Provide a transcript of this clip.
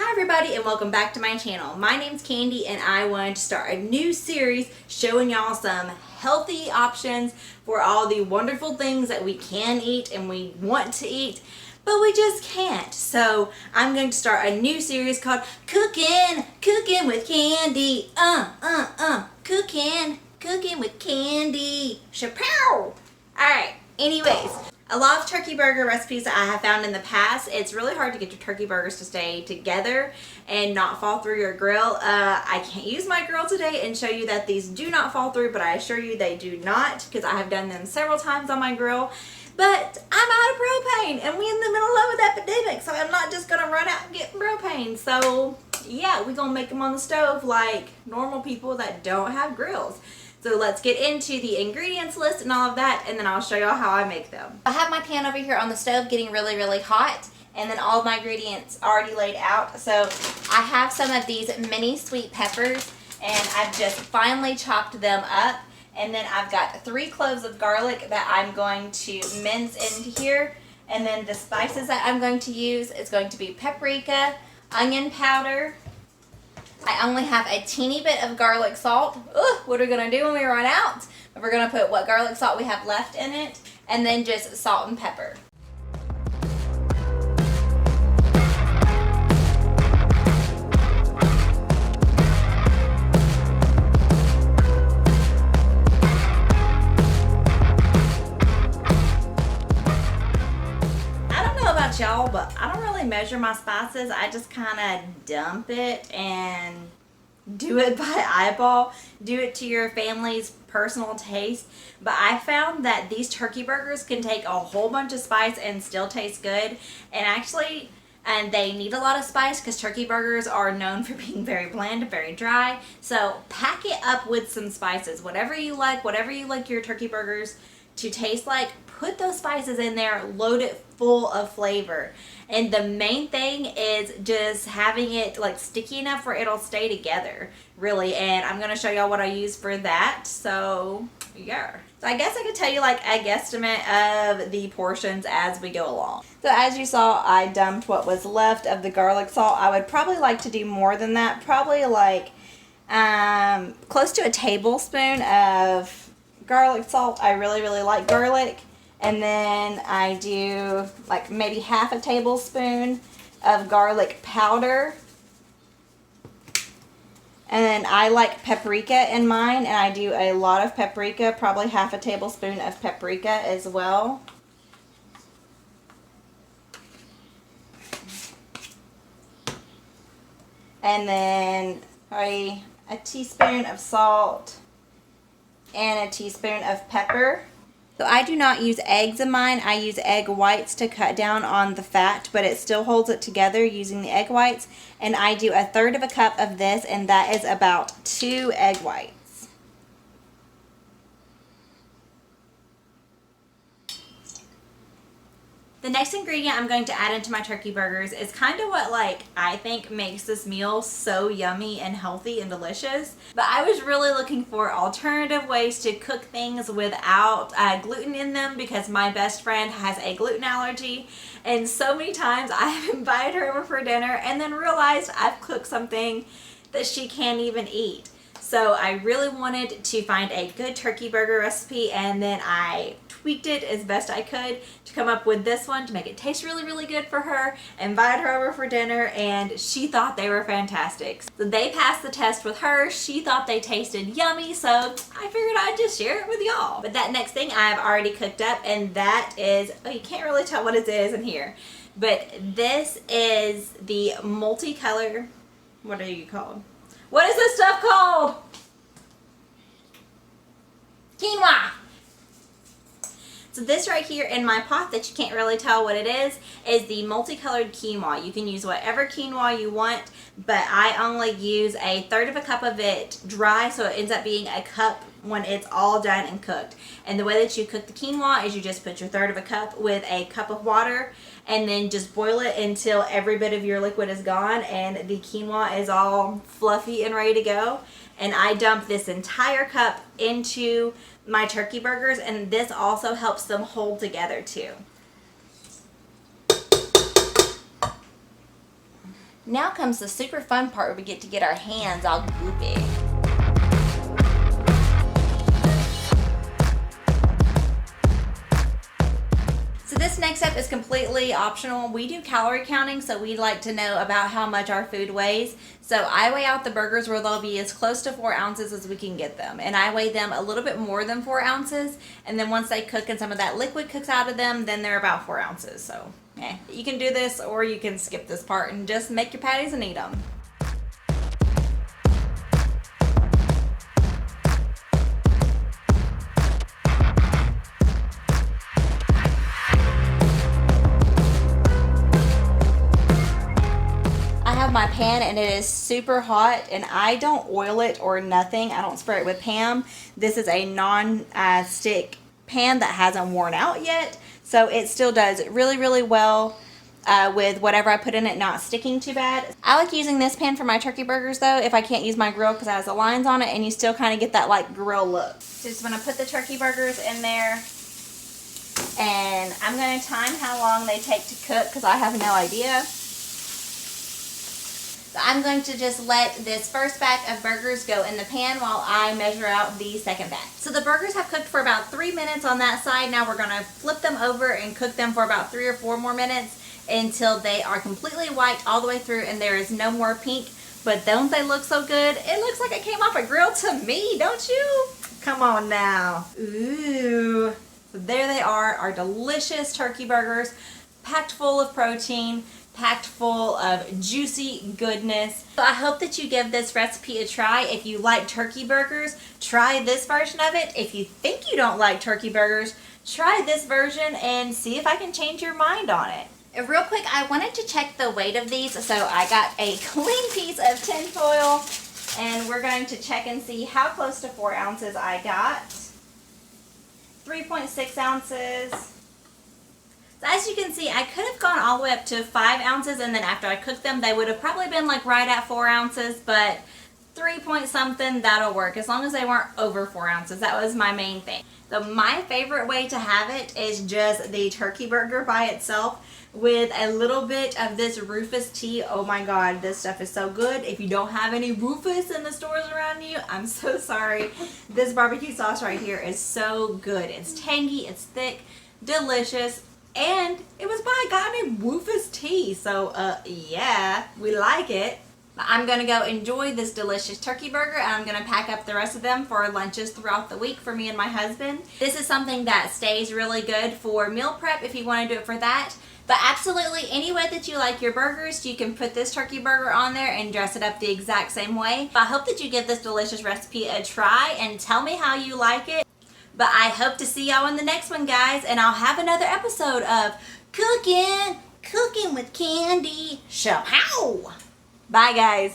Hi everybody and welcome back to my channel. My name's Candy and I wanted to start a new series showing y'all some healthy options for all the wonderful things that we can eat and we want to eat, but we just can't. So I'm going to start a new series called Cooking with Candy. Cooking with Candy. Chapow! Alright, anyways. A lot of turkey burger recipes that I have found in the past, it's really hard to get your turkey burgers to stay together and not fall through your grill. I can't use my grill today and show you that these do not fall through, but I assure you they do not, because I have done them several times on my grill. But I'm out of propane and we're in the middle of an epidemic, so I'm not just gonna run out and get propane. So yeah, we're gonna make them on the stove like normal people that don't have grills. So let's get into the ingredients list and all of that, and then I'll show y'all how I make them. I have my pan over here on the stove getting really hot, and then all of my ingredients already laid out. So I have some of these mini sweet peppers, and I've just finely chopped them up. And then I've got 3 cloves of garlic that I'm going to mince into here. And then the spices that I'm going to use is going to be paprika, onion powder. I only have a teeny bit of garlic salt. What are we going to do when we run out? We're going to put what garlic salt we have left in it, and then just salt and pepper. Y'all, but I don't really measure my spices. I just kind of dump it and do it by eyeball. Do it to your family's personal taste. But I found that these turkey burgers can take a whole bunch of spice and still taste good. And they need a lot of spice because turkey burgers are known for being very bland, very dry. So pack it up with some spices. Whatever you like your turkey burgers to taste like, put those spices in there, load it full of flavor. And the main thing is just having it like sticky enough where it'll stay together, really. And I'm gonna show y'all what I use for that. So yeah. So I guess I could tell you like a guesstimate of the portions as we go along. So as you saw, I dumped what was left of the garlic salt. I would probably like to do more than that. Probably like close to a tablespoon of garlic salt. I really like garlic. And then I do like maybe half a tablespoon of garlic powder. And then I like paprika in mine, and I do a lot of paprika, probably half a tablespoon of paprika as well. And then probably a teaspoon of salt and a teaspoon of pepper. So I do not use eggs in mine. I use egg whites to cut down on the fat, but it still holds it together using the egg whites. And I do 1/3 cup of this, and that is about 2 egg whites. The next ingredient I'm going to add into my turkey burgers is kind of what I think makes this meal so yummy and healthy and delicious. But I was really looking for alternative ways to cook things without gluten in them, because my best friend has a gluten allergy. And so many times I have invited her over for dinner and then realized I've cooked something that she can't even eat. So I really wanted to find a good turkey burger recipe, and then I tweaked it as best I could to come up with this one to make it taste really good for her. Invited her over for dinner, and she thought they were fantastic. So they passed the test with her. She thought they tasted yummy, so I figured I'd just share it with y'all. But that next thing I've already cooked up, and that is, oh, you can't really tell what it is in here, but this is the multicolor, what are you called? What is this stuff called? Quinoa. So this right here in my pot that you can't really tell what it is the multicolored quinoa. You can use whatever quinoa you want, but I only use 1/3 cup of it dry, so it ends up being a cup when it's all done and cooked. And the way that you cook the quinoa is you just put your 1/3 cup with a cup of water, and then just boil it until every bit of your liquid is gone and the quinoa is all fluffy and ready to go. And I dump this entire cup into my turkey burgers, and this also helps them hold together too. Now comes the super fun part where we get to get our hands all goopy. So this next step is completely optional. We do calorie counting, so we like to know about how much our food weighs. So I weigh out the burgers where they'll be as close to 4 ounces as we can get them. And I weigh them a little bit more than 4 ounces. And then once they cook and some of that liquid cooks out of them, then they're about 4 ounces. So you can do this or you can skip this part and just make your patties and eat them. My pan and it is super hot, and I don't oil it or nothing. I don't spray it with Pam. This is a non-stick pan that hasn't worn out yet, so it still does really well with whatever I put in it not sticking too bad. I like using this pan for my turkey burgers though if I can't use my grill, because it has the lines on it and you still kind of get that like grill look. Just want to put the turkey burgers in there, and I'm going to time how long they take to cook because I have no idea. So I'm going to just let this first batch of burgers go in the pan while I measure out the second batch. So the burgers have cooked for about 3 minutes on that side. Now we're going to flip them over and cook them for about 3 or 4 more minutes until they are completely white all the way through and there is no more pink. But don't they look so good? It looks like it came off a grill to me, don't you? Come on now. Ooh. So there they are, our delicious turkey burgers, packed full of protein, packed full of juicy goodness. So I hope that you give this recipe a try. If you like turkey burgers, try this version of it. If you think you don't like turkey burgers, try this version and see if I can change your mind on it. And real quick, I wanted to check the weight of these, so I got a clean piece of tin foil and we're going to check and see how close to 4 ounces I got. 3.6 ounces. So as you can see, I could have gone all the way up to 5 ounces, and then after I cooked them, they would have probably been like right at 4 ounces, but 3 point something, that'll work as long as they weren't over 4 ounces. That was my main thing. So my favorite way to have it is just the turkey burger by itself with a little bit of this Rufus tea. Oh my God, this stuff is so good. If you don't have any Rufus in the stores around you, I'm so sorry. This barbecue sauce right here is so good. It's tangy, it's thick, delicious. And it was by a guy named Rufus Tea. So, yeah, we like it. I'm going to go enjoy this delicious turkey burger, and I'm going to pack up the rest of them for lunches throughout the week for me and my husband. This is something that stays really good for meal prep if you want to do it for that. But absolutely any way that you like your burgers, you can put this turkey burger on there and dress it up the exact same way. I hope that you give this delicious recipe a try and tell me how you like it. But I hope to see y'all in the next one, guys. And I'll have another episode of Cooking with Candy. Shapow! Bye, guys.